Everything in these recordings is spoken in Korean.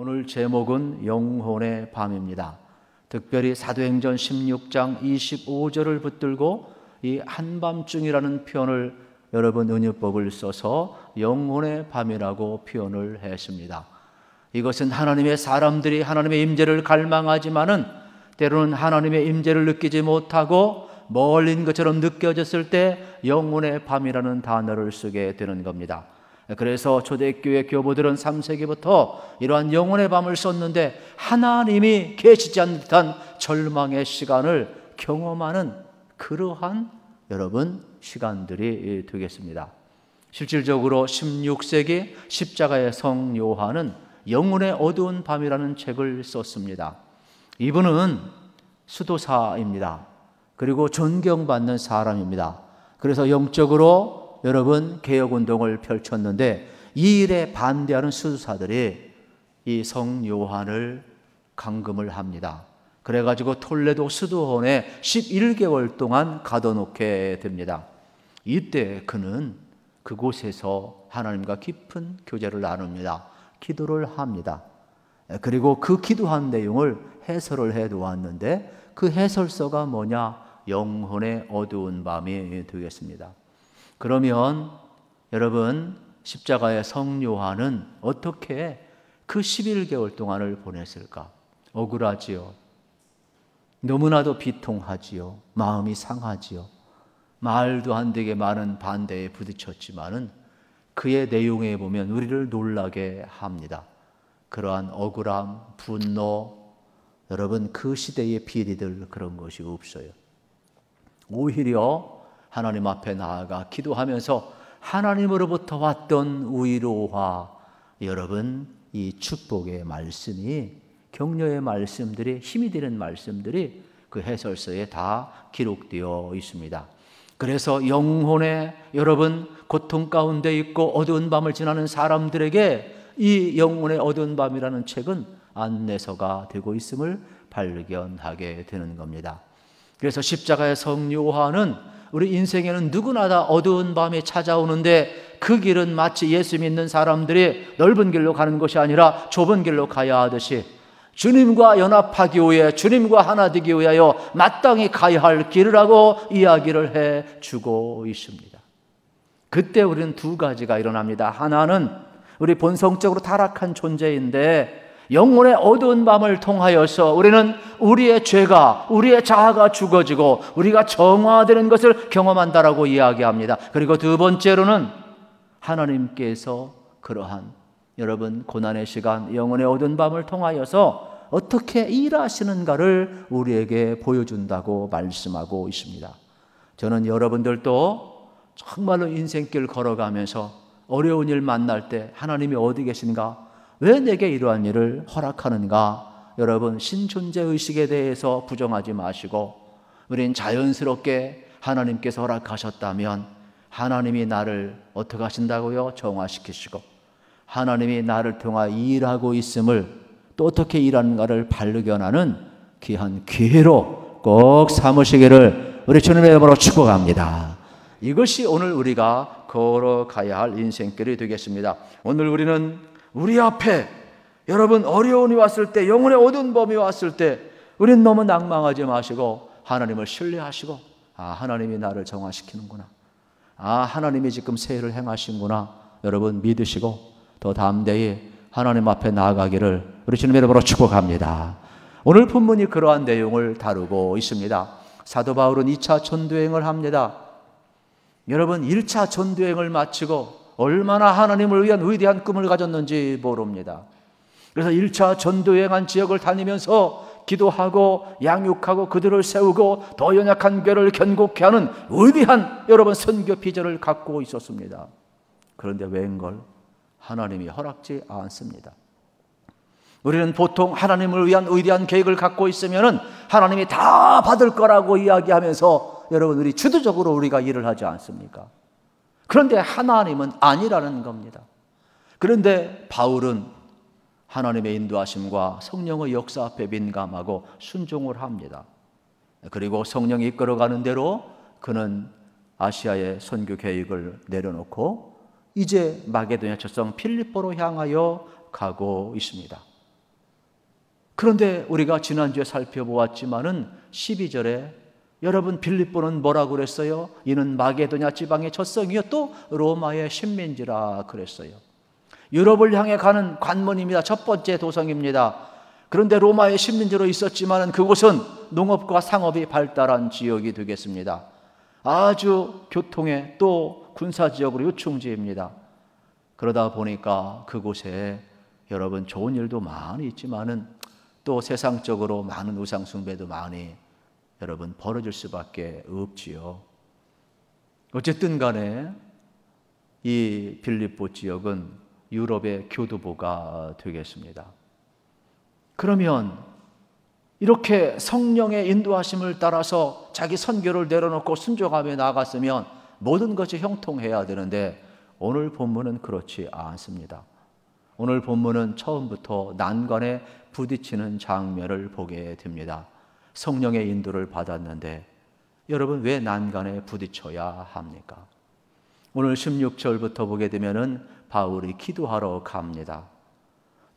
오늘 제목은 영혼의 밤입니다. 특별히 사도행전 16장 25절을 붙들고 이 한밤중이라는 표현을 여러분 은유법을 써서 영혼의 밤이라고 표현을 했습니다. 이것은 하나님의 사람들이 하나님의 임재를 갈망하지만은 때로는 하나님의 임재를 느끼지 못하고 멀린 것처럼 느껴졌을 때 영혼의 밤이라는 단어를 쓰게 되는 겁니다. 그래서 초대교회 교부들은 3세기부터 이러한 영혼의 밤을 썼는데 하나님이 계시지 않는 듯한 절망의 시간을 경험하는 그러한 여러분 시간들이 되겠습니다. 실질적으로 16세기 십자가의 성 요한은 영혼의 어두운 밤이라는 책을 썼습니다. 이분은 수도사입니다. 그리고 존경받는 사람입니다. 그래서 영적으로 여러분 개혁운동을 펼쳤는데 이 일에 반대하는 수도사들이 이 성 요한을 감금을 합니다. 그래가지고 톨레도 수도원에 11개월 동안 가둬놓게 됩니다. 이때 그는 그곳에서 하나님과 깊은 교제를 나눕니다. 기도를 합니다. 그리고 그 기도한 내용을 해설을 해 놓았는데 그 해설서가 뭐냐? 영혼의 어두운 밤이 되겠습니다. 그러면 여러분 십자가의 성 요한은 어떻게 그 11개월 동안을 보냈을까? 억울하지요. 너무나도 비통하지요. 마음이 상하지요. 말도 안 되게 많은 반대에 부딪혔지만은 그의 내용에 보면 우리를 놀라게 합니다. 그러한 억울함, 분노, 여러분 그 시대의 비리들 그런 것이 없어요. 오히려 하나님 앞에 나아가 기도하면서 하나님으로부터 왔던 위로와 여러분 이 축복의 말씀이 격려의 말씀들이 힘이 되는 말씀들이 그 해설서에 다 기록되어 있습니다. 그래서 영혼의 여러분 고통 가운데 있고 어두운 밤을 지나는 사람들에게 이 영혼의 어두운 밤이라는 책은 안내서가 되고 있음을 발견하게 되는 겁니다. 그래서 십자가의 성 요한은 우리 인생에는 누구나 다 어두운 밤이 찾아오는데 그 길은 마치 예수 믿는 사람들이 넓은 길로 가는 것이 아니라 좁은 길로 가야 하듯이 주님과 연합하기 위해 주님과 하나 되기 위하여 마땅히 가야 할 길이라고 이야기를 해주고 있습니다. 그때 우리는 두 가지가 일어납니다. 하나는 우리 본성적으로 타락한 존재인데 영혼의 어두운 밤을 통하여서 우리는 우리의 죄가, 우리의 자아가 죽어지고 우리가 정화되는 것을 경험한다라고 이야기합니다. 그리고 두 번째로는 하나님께서 그러한 여러분 고난의 시간, 영혼의 어두운 밤을 통하여서 어떻게 일하시는가를 우리에게 보여준다고 말씀하고 있습니다. 저는 여러분들도 정말로 인생길 걸어가면서 어려운 일 만날 때 하나님이 어디 계신가? 왜 내게 이러한 일을 허락하는가? 여러분 신존재의식에 대해서 부정하지 마시고 우린 자연스럽게 하나님께서 허락하셨다면 하나님이 나를 어떻게 하신다고요? 정화시키시고 하나님이 나를 통하 일하고 있음을 또 어떻게 일하는가를 발견하는 귀한 기회로 꼭 삼으시기를 우리 주님의 이름으로 축복합니다. 이것이 오늘 우리가 걸어가야 할 인생길이 되겠습니다. 오늘 우리는 우리 앞에 여러분 어려움이 왔을 때 영혼의 어두운 밤이 왔을 때 우리는 너무 낭망하지 마시고 하나님을 신뢰하시고 하나님이 나를 정화시키는구나. 하나님이 지금 새 일을 행하신구나. 여러분 믿으시고 더 담대히 하나님 앞에 나아가기를 우리 주님의 이름으로 축복합니다. 오늘 본문이 그러한 내용을 다루고 있습니다. 사도 바울은 2차 전도여행을 합니다. 여러분 1차 전도여행을 마치고 얼마나 하나님을 위한 위대한 꿈을 가졌는지 모릅니다. 그래서 1차 전도여행한 지역을 다니면서 기도하고 양육하고 그들을 세우고 더 연약한 교회를 견고케 하는 위대한 여러분 선교 비전을 갖고 있었습니다. 그런데 웬걸 하나님이 허락지 않습니다. 우리는 보통 하나님을 위한 위대한 계획을 갖고 있으면 하나님이 다 받을 거라고 이야기하면서 여러분 우리 주도적으로 우리가 일을 하지 않습니까? 그런데 하나님은 아니라는 겁니다. 그런데 바울은 하나님의 인도하심과 성령의 역사 앞에 민감하고 순종을 합니다. 그리고 성령이 이끌어가는 대로 그는 아시아의 선교 계획을 내려놓고 이제 마게도냐 척성 필리포로 향하여 가고 있습니다. 그런데 우리가 지난주에 살펴보았지만은 12절에 여러분 빌립보는 뭐라고 그랬어요? 이는 마게도냐 지방의 젖성이요 또 로마의 식민지라 그랬어요. 유럽을 향해 가는 관문입니다. 첫 번째 도성입니다. 그런데 로마의 식민지로 있었지만은 그곳은 농업과 상업이 발달한 지역이 되겠습니다. 아주 교통의 또 군사지역으로 요충지입니다. 그러다 보니까 그곳에 여러분 좋은 일도 많이 있지만은 또 세상적으로 많은 우상 숭배도 많이 여러분 벌어질 수밖에 없지요. 어쨌든 간에 이 빌립보 지역은 유럽의 교두보가 되겠습니다. 그러면 이렇게 성령의 인도하심을 따라서 자기 선교를 내려놓고 순종하며 나아갔으면 모든 것이 형통해야 되는데 오늘 본문은 그렇지 않습니다. 오늘 본문은 처음부터 난관에 부딪히는 장면을 보게 됩니다. 성령의 인도를 받았는데 여러분 왜 난간에 부딪혀야 합니까? 오늘 16절부터 보게 되면은 바울이 기도하러 갑니다.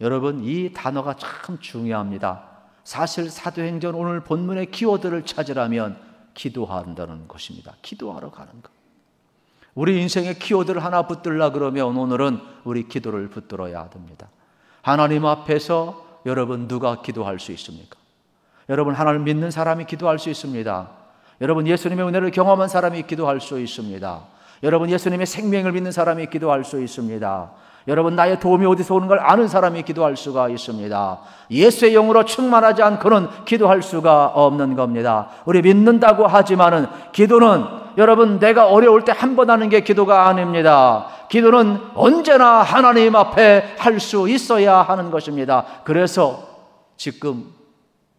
여러분 이 단어가 참 중요합니다. 사실 사도행전 오늘 본문의 키워드를 찾으라면 기도한다는 것입니다. 기도하러 가는 것. 우리 인생의 키워드를 하나 붙들라 그러면 오늘은 우리 기도를 붙들어야 됩니다. 하나님 앞에서 여러분 누가 기도할 수 있습니까? 여러분 하나님을 믿는 사람이 기도할 수 있습니다. 여러분 예수님의 은혜를 경험한 사람이 기도할 수 있습니다. 여러분 예수님의 생명을 믿는 사람이 기도할 수 있습니다. 여러분 나의 도움이 어디서 오는 걸 아는 사람이 기도할 수가 있습니다. 예수의 영으로 충만하지 않고는 기도할 수가 없는 겁니다. 우리 믿는다고 하지만은 기도는 여러분 내가 어려울 때 한 번 하는 게 기도가 아닙니다. 기도는 언제나 하나님 앞에 할 수 있어야 하는 것입니다. 그래서 지금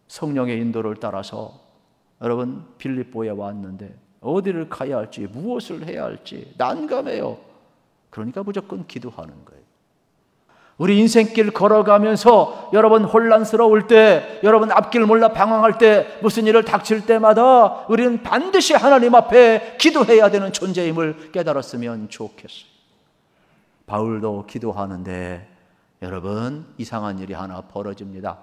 성령의 인도를 따라서 여러분 빌립보에 왔는데 어디를 가야 할지 무엇을 해야 할지 난감해요. 그러니까 무조건 기도하는 거예요. 우리 인생길 걸어가면서 여러분 혼란스러울 때, 여러분 앞길 몰라 방황할 때, 무슨 일을 닥칠 때마다 우리는 반드시 하나님 앞에 기도해야 되는 존재임을 깨달았으면 좋겠어요. 바울도 기도하는데 여러분 이상한 일이 하나 벌어집니다.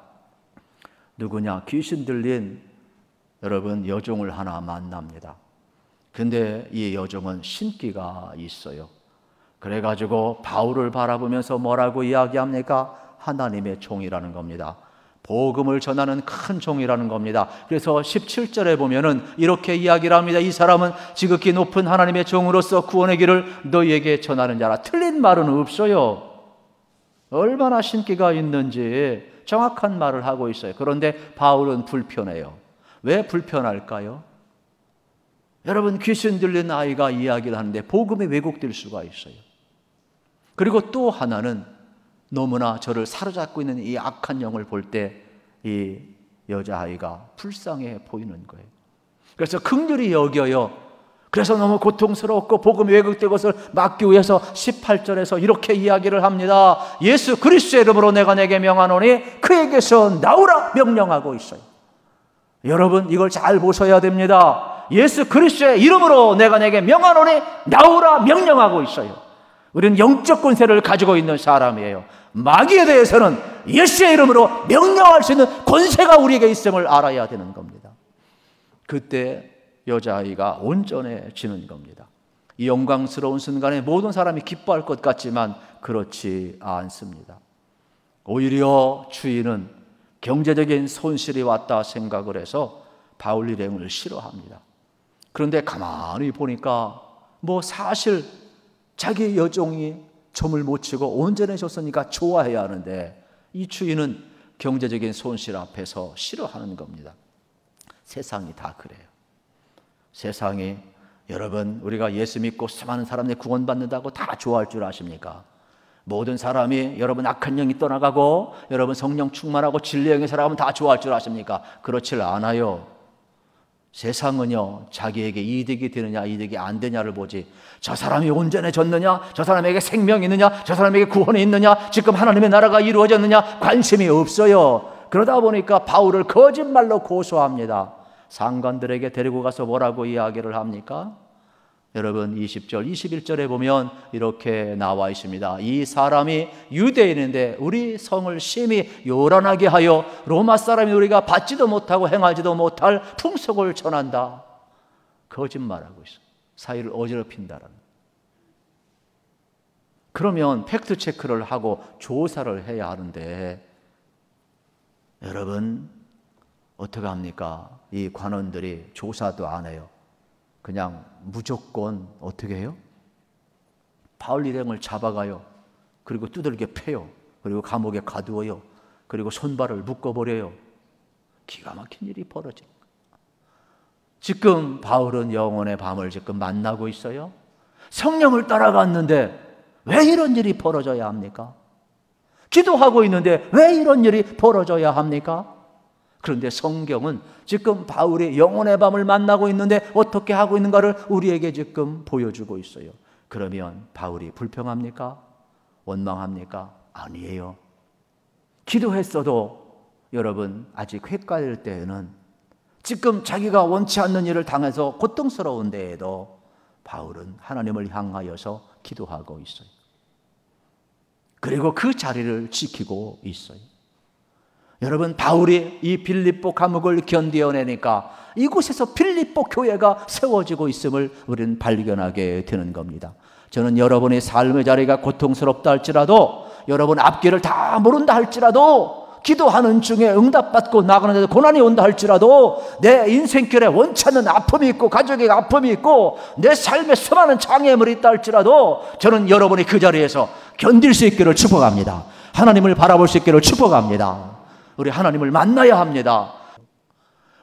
누구냐? 귀신 들린 여러분 여종을 하나 만납니다. 근데 이 여종은 신기가 있어요. 그래가지고 바울을 바라보면서 뭐라고 이야기합니까? 하나님의 종이라는 겁니다. 복음을 전하는 큰 종이라는 겁니다. 그래서 17절에 보면은 이렇게 이야기를 합니다. 이 사람은 지극히 높은 하나님의 종으로서 구원의 길을 너희에게 전하는 자라. 틀린 말은 없어요. 얼마나 신기가 있는지 정확한 말을 하고 있어요. 그런데 바울은 불편해요. 왜 불편할까요? 여러분 귀신 들린 아이가 이야기를 하는데 복음이 왜곡될 수가 있어요. 그리고 또 하나는 너무나 저를 사로잡고 있는 이 악한 영을 볼 때 이 여자아이가 불쌍해 보이는 거예요. 그래서 긍휼히 여겨요. 그래서 너무 고통스럽고 복음이 왜곡된 것을 막기 위해서 18절에서 이렇게 이야기를 합니다. 예수 그리스도의 이름으로 내가 내게 명하노니 그에게서 나오라 명령하고 있어요. 여러분 이걸 잘 보셔야 됩니다. 예수 그리스도의 이름으로 내가 내게 명하노니 나오라 명령하고 있어요. 우리는 영적 권세를 가지고 있는 사람이에요. 마귀에 대해서는 예수의 이름으로 명령할 수 있는 권세가 우리에게 있음을 알아야 되는 겁니다. 그때 여자아이가 온전해지는 겁니다. 이 영광스러운 순간에 모든 사람이 기뻐할 것 같지만 그렇지 않습니다. 오히려 주인은 경제적인 손실이 왔다 생각을 해서 바울 일행을 싫어합니다. 그런데 가만히 보니까 사실 자기 여종이 점을 못 치고 온전해졌으니까 좋아해야 하는데 이 주인은 경제적인 손실 앞에서 싫어하는 겁니다. 세상이 다 그래요. 세상이 여러분 우리가 예수 믿고 수많은 사람들이 구원받는다고 다 좋아할 줄 아십니까? 모든 사람이 여러분 악한 영이 떠나가고 여러분 성령 충만하고 진리의 영에 살아가면 다 좋아할 줄 아십니까? 그렇지 않아요. 세상은요 자기에게 이득이 되느냐 이득이 안 되냐를 보지 저 사람이 온전해졌느냐 저 사람에게 생명이 있느냐 저 사람에게 구원이 있느냐 지금 하나님의 나라가 이루어졌느냐 관심이 없어요. 그러다 보니까 바울을 거짓말로 고소합니다. 상관들에게 데리고 가서 뭐라고 이야기를 합니까? 여러분 20절, 21절에 보면 이렇게 나와 있습니다. 이 사람이 유대인인데 우리 성을 심히 요란하게 하여 로마 사람이 우리가 받지도 못하고 행하지도 못할 풍속을 전한다. 거짓말하고 있어. 사이를 어지럽힌다라는. 그러면 팩트 체크를 하고 조사를 해야 하는데 여러분 어떻게 합니까? 이 관원들이 조사도 안 해요. 그냥 무조건 어떻게 해요? 바울 일행을 잡아가요. 그리고 두들겨 패요. 그리고 감옥에 가두어요. 그리고 손발을 묶어버려요. 기가 막힌 일이 벌어져요. 지금 바울은 영혼의 밤을 지금 만나고 있어요. 성령을 따라갔는데 왜 이런 일이 벌어져야 합니까? 기도하고 있는데 왜 이런 일이 벌어져야 합니까? 그런데 성경은 지금 바울이 영혼의 밤을 만나고 있는데 어떻게 하고 있는가를 우리에게 지금 보여주고 있어요. 그러면 바울이 불평합니까? 원망합니까? 아니에요. 기도했어도 여러분 아직 헷갈릴 때에는 지금 자기가 원치 않는 일을 당해서 고통스러운 데에도 바울은 하나님을 향하여서 기도하고 있어요. 그리고 그 자리를 지키고 있어요. 여러분 바울이 이 빌립보 감옥을 견디어내니까 이곳에서 빌립보 교회가 세워지고 있음을 우리는 발견하게 되는 겁니다. 저는 여러분의 삶의 자리가 고통스럽다 할지라도 여러분 앞길을 다 모른다 할지라도 기도하는 중에 응답받고 나가는데도 고난이 온다 할지라도 내 인생길에 원치 않는 아픔이 있고 가족의 아픔이 있고 내 삶에 수많은 장애물이 있다 할지라도 저는 여러분이 그 자리에서 견딜 수 있기를 축복합니다. 하나님을 바라볼 수 있기를 축복합니다. 우리 하나님을 만나야 합니다.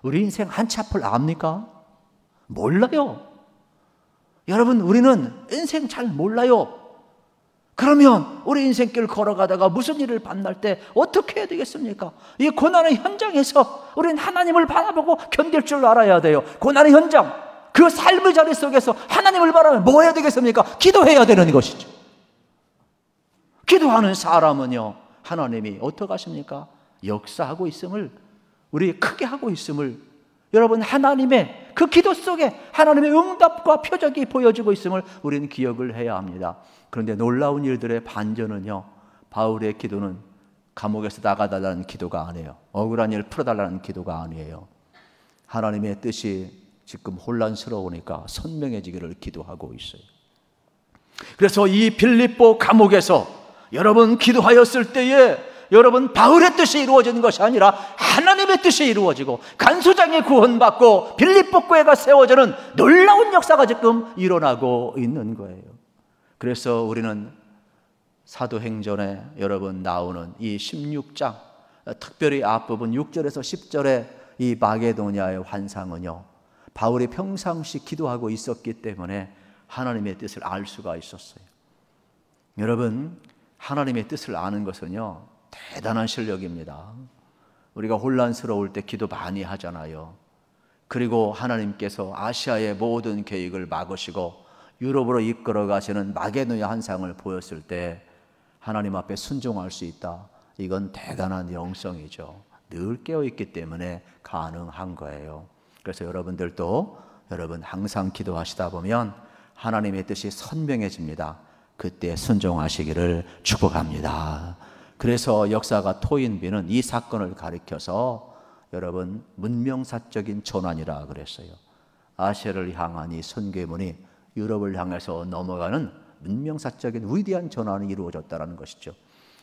우리 인생 한치 앞을 압니까? 몰라요. 여러분 우리는 인생 잘 몰라요. 그러면 우리 인생길 걸어가다가 무슨 일을 만날 때 어떻게 해야 되겠습니까? 이 고난의 현장에서 우리는 하나님을 바라보고 견딜 줄 알아야 돼요. 고난의 현장, 그 삶의 자리 속에서 하나님을 바라보면 뭐 해야 되겠습니까? 기도해야 되는 것이죠. 기도하는 사람은요 하나님이 어떻게 하십니까? 역사하고 있음을, 우리 크게 하고 있음을, 여러분 하나님의 그 기도 속에 하나님의 응답과 표적이 보여지고 있음을 우리는 기억을 해야 합니다. 그런데 놀라운 일들의 반전은요, 바울의 기도는 감옥에서 나가달라는 기도가 아니에요. 억울한 일 풀어달라는 기도가 아니에요. 하나님의 뜻이 지금 혼란스러우니까 선명해지기를 기도하고 있어요. 그래서 이 빌립보 감옥에서 여러분 기도하였을 때에 여러분 바울의 뜻이 이루어지는 것이 아니라 하나님의 뜻이 이루어지고 간수장이 구원받고 빌립보 교회가 세워지는 놀라운 역사가 지금 일어나고 있는 거예요. 그래서 우리는 사도행전에 여러분 나오는 이 16장, 특별히 앞부분 6절에서 10절의 이 마게도냐의 환상은요, 바울이 평상시 기도하고 있었기 때문에 하나님의 뜻을 알 수가 있었어요. 여러분 하나님의 뜻을 아는 것은요 대단한 실력입니다. 우리가 혼란스러울 때 기도 많이 하잖아요. 그리고 하나님께서 아시아의 모든 계획을 막으시고 유럽으로 이끌어 가시는 마게도냐 환상을 보였을 때 하나님 앞에 순종할 수 있다. 이건 대단한 영성이죠. 늘 깨어있기 때문에 가능한 거예요. 그래서 여러분들도 여러분 항상 기도하시다 보면 하나님의 뜻이 선명해집니다. 그때 순종하시기를 축복합니다. 그래서 역사가 토인비는 이 사건을 가리켜서 여러분 문명사적인 전환이라 그랬어요. 아시아를 향한 이 선교문이 유럽을 향해서 넘어가는 문명사적인 위대한 전환이 이루어졌다는 것이죠.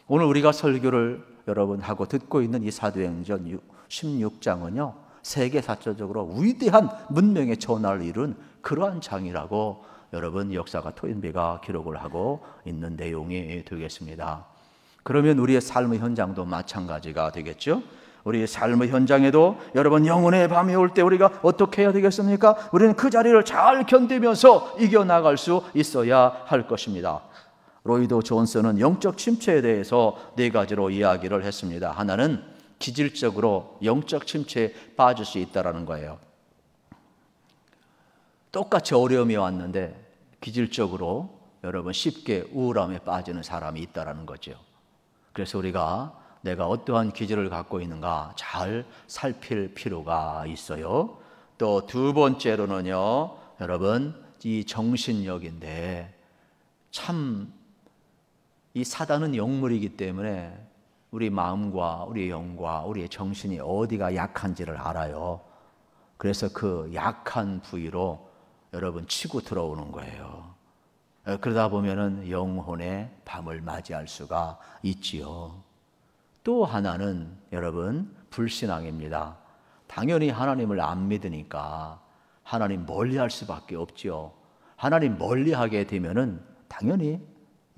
오늘 우리가 설교를 여러분 하고 듣고 있는 이 사도행전 16장은요 세계사적으로 위대한 문명의 전환을 이룬 그러한 장이라고 여러분 역사가 토인비가 기록을 하고 있는 내용이 되겠습니다. 그러면 우리의 삶의 현장도 마찬가지가 되겠죠. 우리의 삶의 현장에도 여러분 영혼의 밤이 올 때 우리가 어떻게 해야 되겠습니까? 우리는 그 자리를 잘 견디면서 이겨나갈 수 있어야 할 것입니다. 로이드 존슨은 영적 침체에 대해서 4가지로 이야기를 했습니다. 하나는 기질적으로 영적 침체에 빠질 수 있다는 거예요. 똑같이 어려움이 왔는데 기질적으로 여러분 쉽게 우울함에 빠지는 사람이 있다는 거죠. 그래서 우리가 내가 어떠한 기질을 갖고 있는가 잘 살필 필요가 있어요. 또 2번째로는요, 여러분 이 정신력인데 참 이 사단은 영물이기 때문에 우리 마음과 우리 영과 우리의 정신이 어디가 약한지를 알아요. 그래서 그 약한 부위로 여러분 치고 들어오는 거예요. 그러다 보면은 영혼의 밤을 맞이할 수가 있지요. 또 하나는 여러분 불신앙입니다. 당연히 하나님을 안 믿으니까 하나님 멀리할 수밖에 없지요. 하나님 멀리하게 되면은 당연히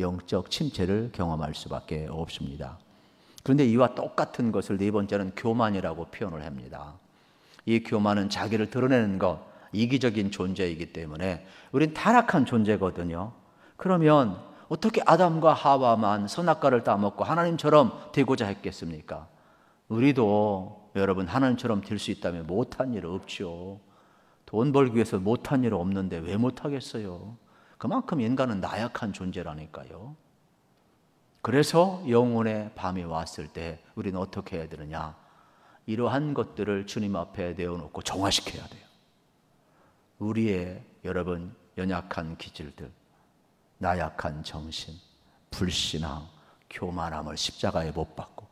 영적 침체를 경험할 수밖에 없습니다. 그런데 이와 똑같은 것을 네 번째는 교만이라고 표현을 합니다. 이 교만은 자기를 드러내는 것, 이기적인 존재이기 때문에 우린 타락한 존재거든요. 그러면 어떻게 아담과 하와만 선악과를 따먹고 하나님처럼 되고자 했겠습니까? 우리도 여러분 하나님처럼 될 수 있다면 못한 일 없죠. 돈 벌기 위해서 못한 일 없는데 왜 못하겠어요? 그만큼 인간은 나약한 존재라니까요. 그래서 영혼의 밤이 왔을 때 우리는 어떻게 해야 되느냐? 이러한 것들을 주님 앞에 내어놓고 정화시켜야 돼요. 우리의 여러분 연약한 기질들, 나약한 정신, 불신앙, 교만함을 십자가에 못 박고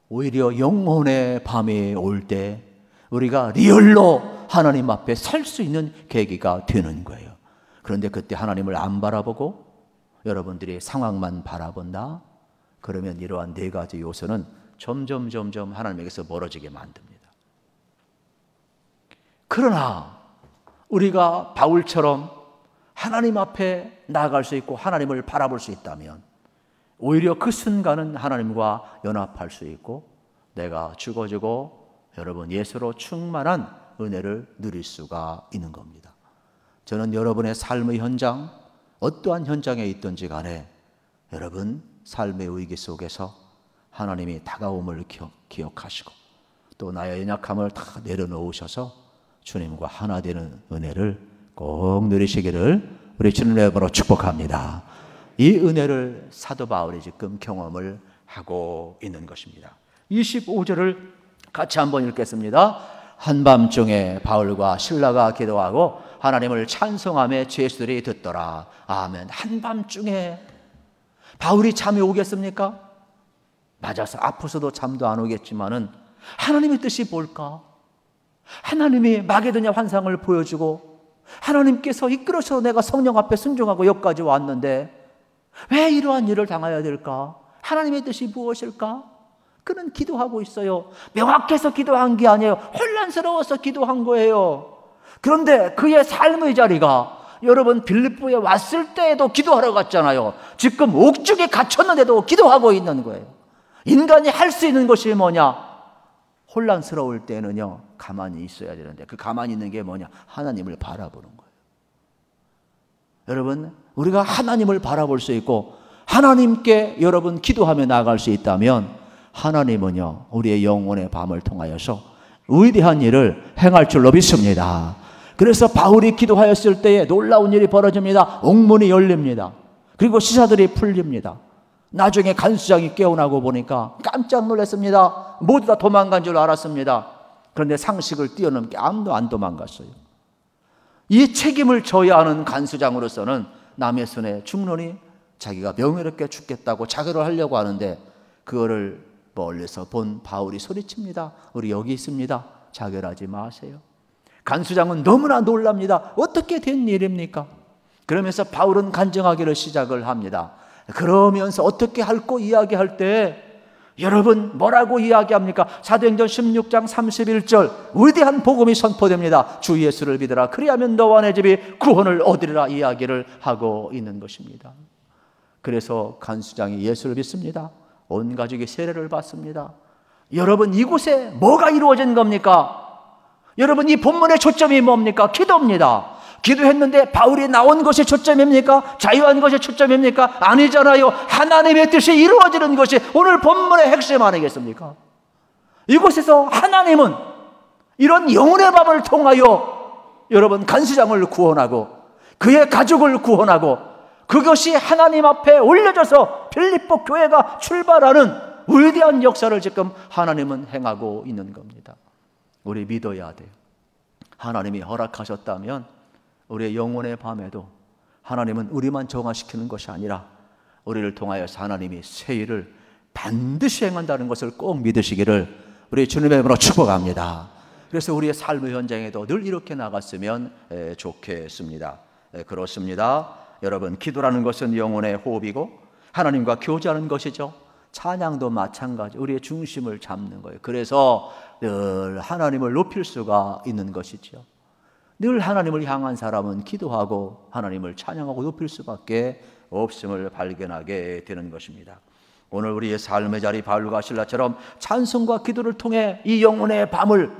오히려 영혼의 밤이 올 때 우리가 리얼로 하나님 앞에 설 수 있는 계기가 되는 거예요. 그런데 그때 하나님을 안 바라보고 여러분들이 상황만 바라본다? 그러면 이러한 네 가지 요소는 점점 하나님에게서 멀어지게 만듭니다. 그러나 우리가 바울처럼 하나님 앞에 나아갈 수 있고 하나님을 바라볼 수 있다면 오히려 그 순간은 하나님과 연합할 수 있고 내가 죽어지고 여러분 예수로 충만한 은혜를 누릴 수가 있는 겁니다. 저는 여러분의 삶의 현장, 어떠한 현장에 있든지 간에 여러분 삶의 위기 속에서 하나님이 다가옴을 기억하시고 또 나의 연약함을 다 내려놓으셔서 주님과 하나 되는 은혜를 꼭 누리시기를 우리 주님의 이름으로 축복합니다. 이 은혜를 사도 바울이 지금 경험을 하고 있는 것입니다. 25절을 같이 한번 읽겠습니다. 한밤중에 바울과 실라가 기도하고 하나님을 찬송하며 죄수들이 듣더라. 아멘. 한밤중에 바울이 잠이 오겠습니까? 맞아서 아파서도 잠도 안 오겠지만은 하나님의 뜻이 뭘까? 하나님이 마게도냐 환상을 보여주고 하나님께서 이끌어서 내가 성령 앞에 순종하고 여기까지 왔는데 왜 이러한 일을 당해야 될까? 하나님의 뜻이 무엇일까? 그는 기도하고 있어요. 명확해서 기도한 게 아니에요. 혼란스러워서 기도한 거예요. 그런데 그의 삶의 자리가 여러분 빌립보에 왔을 때에도 기도하러 갔잖아요. 지금 옥중에 갇혔는데도 기도하고 있는 거예요. 인간이 할 수 있는 것이 뭐냐? 혼란스러울 때는요 가만히 있어야 되는데 그 가만히 있는 게 뭐냐? 하나님을 바라보는 거예요. 여러분 우리가 하나님을 바라볼 수 있고 하나님께 여러분 기도하며 나아갈 수 있다면 하나님은요 우리의 영혼의 밤을 통하여서 위대한 일을 행할 줄로 믿습니다. 그래서 바울이 기도하였을 때에 놀라운 일이 벌어집니다. 옥문이 열립니다. 그리고 시사들이 풀립니다. 나중에 간수장이 깨어나고 보니까 깜짝 놀랐습니다. 모두 다 도망간 줄 알았습니다. 그런데 상식을 뛰어넘게 아무도 안 도망갔어요. 이 책임을 져야 하는 간수장으로서는 남의 손에 죽느니 자기가 명예롭게 죽겠다고 자결을 하려고 하는데 그거를 멀리서 본 바울이 소리칩니다. 우리 여기 있습니다. 자결하지 마세요. 간수장은 너무나 놀랍니다. 어떻게 된 일입니까? 그러면서 바울은 간증하기를 시작을 합니다. 그러면서 어떻게 할고 이야기할 때 여러분 뭐라고 이야기합니까? 사도행전 16장 31절 위대한 복음이 선포됩니다. 주 예수를 믿으라. 그리하면 너와 내 집이 구원을 얻으리라 이야기를 하고 있는 것입니다. 그래서 간수장이 예수를 믿습니다. 온 가족이 세례를 받습니다. 여러분 이곳에 뭐가 이루어진 겁니까? 여러분 이 본문의 초점이 뭡니까? 기도입니다. 기도했는데 바울이 나온 것이 초점입니까? 자유한 것이 초점입니까? 아니잖아요. 하나님의 뜻이 이루어지는 것이 오늘 본문의 핵심 아니겠습니까? 이곳에서 하나님은 이런 영혼의 밤을 통하여 여러분 간수장을 구원하고 그의 가족을 구원하고 그것이 하나님 앞에 올려져서 빌립보 교회가 출발하는 위대한 역사를 지금 하나님은 행하고 있는 겁니다. 우리 믿어야 돼요. 하나님이 허락하셨다면 우리의 영혼의 밤에도 하나님은 우리만 정화시키는 것이 아니라 우리를 통하여서 하나님이 새 일을 반드시 행한다는 것을 꼭 믿으시기를 우리 주님의 이름으로 축복합니다. 그래서 우리의 삶의 현장에도 늘 이렇게 나갔으면 좋겠습니다. 그렇습니다. 여러분, 기도라는 것은 영혼의 호흡이고 하나님과 교제하는 것이죠. 찬양도 마찬가지, 우리의 중심을 잡는 거예요. 그래서 늘 하나님을 높일 수가 있는 것이죠. 늘 하나님을 향한 사람은 기도하고 하나님을 찬양하고 높일 수밖에 없음을 발견하게 되는 것입니다. 오늘 우리의 삶의 자리 바울과 실라처럼 찬송과 기도를 통해 이 영혼의 밤을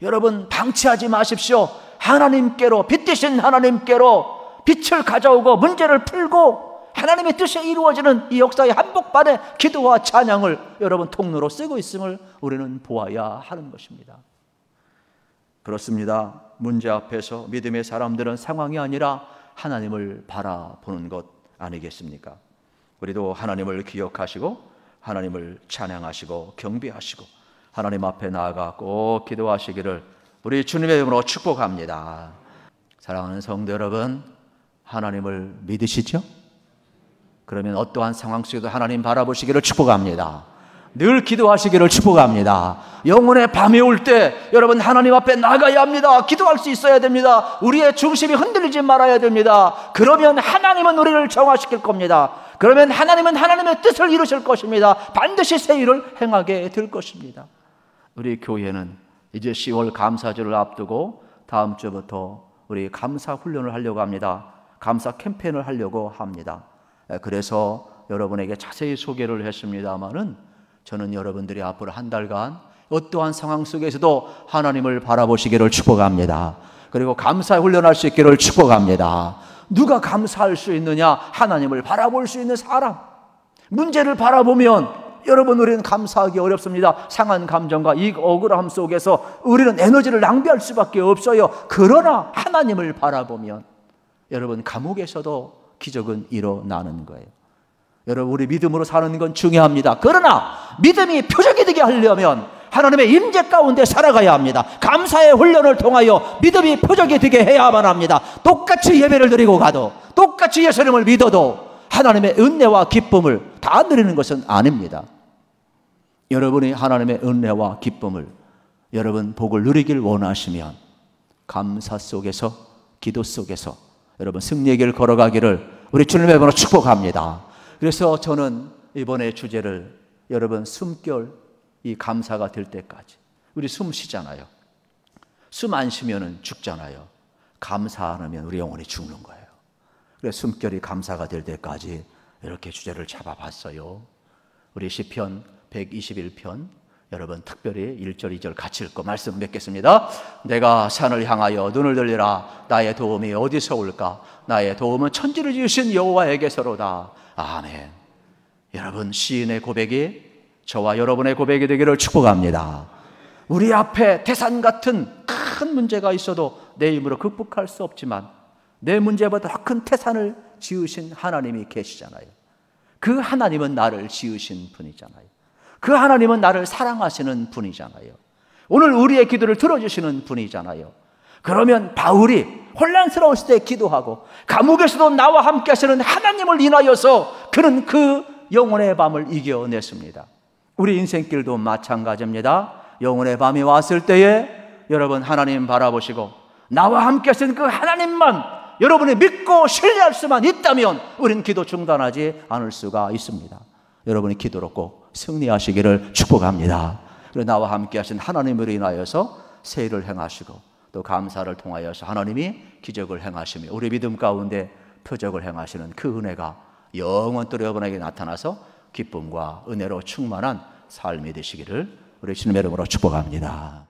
여러분 방치하지 마십시오. 하나님께로, 빛 대신 하나님께로 빛을 가져오고 문제를 풀고 하나님의 뜻이 이루어지는 이 역사의 한복판에 기도와 찬양을 여러분 통로로 쓰고 있음을 우리는 보아야 하는 것입니다. 그렇습니다. 문제 앞에서 믿음의 사람들은 상황이 아니라 하나님을 바라보는 것 아니겠습니까? 우리도 하나님을 기억하시고 하나님을 찬양하시고 경배하시고 하나님 앞에 나아가 꼭 기도하시기를 우리 주님의 이름으로 축복합니다. 사랑하는 성도 여러분, 하나님을 믿으시죠? 그러면 어떠한 상황 속에도 하나님 바라보시기를 축복합니다. 늘 기도하시기를 축복합니다. 영혼의 밤이 올 때 여러분 하나님 앞에 나가야 합니다. 기도할 수 있어야 됩니다. 우리의 중심이 흔들리지 말아야 됩니다. 그러면 하나님은 우리를 정화시킬 겁니다. 그러면 하나님은 하나님의 뜻을 이루실 것입니다. 반드시 새 일을 행하게 될 것입니다. 우리 교회는 이제 10월 감사절을 앞두고 다음 주부터 우리 감사 훈련을 하려고 합니다. 감사 캠페인을 하려고 합니다. 그래서 여러분에게 자세히 소개를 했습니다마는 저는 여러분들이 앞으로 한 달간 어떠한 상황 속에서도 하나님을 바라보시기를 축복합니다. 그리고 감사 훈련할 수 있기를 축복합니다. 누가 감사할 수 있느냐? 하나님을 바라볼 수 있는 사람. 문제를 바라보면 여러분 우리는 감사하기 어렵습니다. 상한 감정과 이 억울함 속에서 우리는 에너지를 낭비할 수밖에 없어요. 그러나 하나님을 바라보면 여러분 감옥에서도 기적은 일어나는 거예요. 여러분 우리 믿음으로 사는 건 중요합니다. 그러나 믿음이 표적이 되게 하려면 하나님의 임재 가운데 살아가야 합니다. 감사의 훈련을 통하여 믿음이 표적이 되게 해야만 합니다. 똑같이 예배를 드리고 가도 똑같이 예수님을 믿어도 하나님의 은혜와 기쁨을 다 누리는 것은 아닙니다. 여러분이 하나님의 은혜와 기쁨을 여러분 복을 누리길 원하시면 감사 속에서 기도 속에서 여러분 승리의 길 걸어가기를 우리 주님의 이름으로 축복합니다. 그래서 저는 이번에 주제를 여러분 숨결 이 감사가 될 때까지 우리 숨 쉬잖아요. 숨 안 쉬면은 죽잖아요. 감사 안 하면 우리 영혼이 죽는 거예요. 그래서 숨결이 감사가 될 때까지 이렇게 주제를 잡아봤어요. 우리 시편 121편 여러분 특별히 1절 2절 같이 읽고 말씀 맺겠습니다. 내가 산을 향하여 눈을 들리라. 나의 도움이 어디서 올까? 나의 도움은 천지를 지으신 여호와에게서로다. 아멘. 여러분 시인의 고백이 저와 여러분의 고백이 되기를 축복합니다. 우리 앞에 태산 같은 큰 문제가 있어도 내 힘으로 극복할 수 없지만 내 문제보다 더 큰 태산을 지으신 하나님이 계시잖아요. 그 하나님은 나를 지으신 분이잖아요. 그 하나님은 나를 사랑하시는 분이잖아요. 오늘 우리의 기도를 들어주시는 분이잖아요. 그러면 바울이 혼란스러웠을 때 기도하고 감옥에서도 나와 함께 하시는 하나님을 인하여서 그는 그 영혼의 밤을 이겨냈습니다. 우리 인생길도 마찬가지입니다. 영혼의 밤이 왔을 때에 여러분 하나님 바라보시고 나와 함께 하시는 그 하나님만 여러분이 믿고 신뢰할 수만 있다면 우리는 기도 중단하지 않을 수가 있습니다. 여러분이 기도로 꼭 승리하시기를 축복합니다. 그리고 나와 함께 하신 하나님으로 인하여서 새 일을 행하시고 또 감사를 통하여서 하나님이 기적을 행하시며 우리 믿음 가운데 표적을 행하시는 그 은혜가 영원토록 여러분에게 나타나서 기쁨과 은혜로 충만한 삶이 되시기를 우리 주님의 이름으로 축복합니다.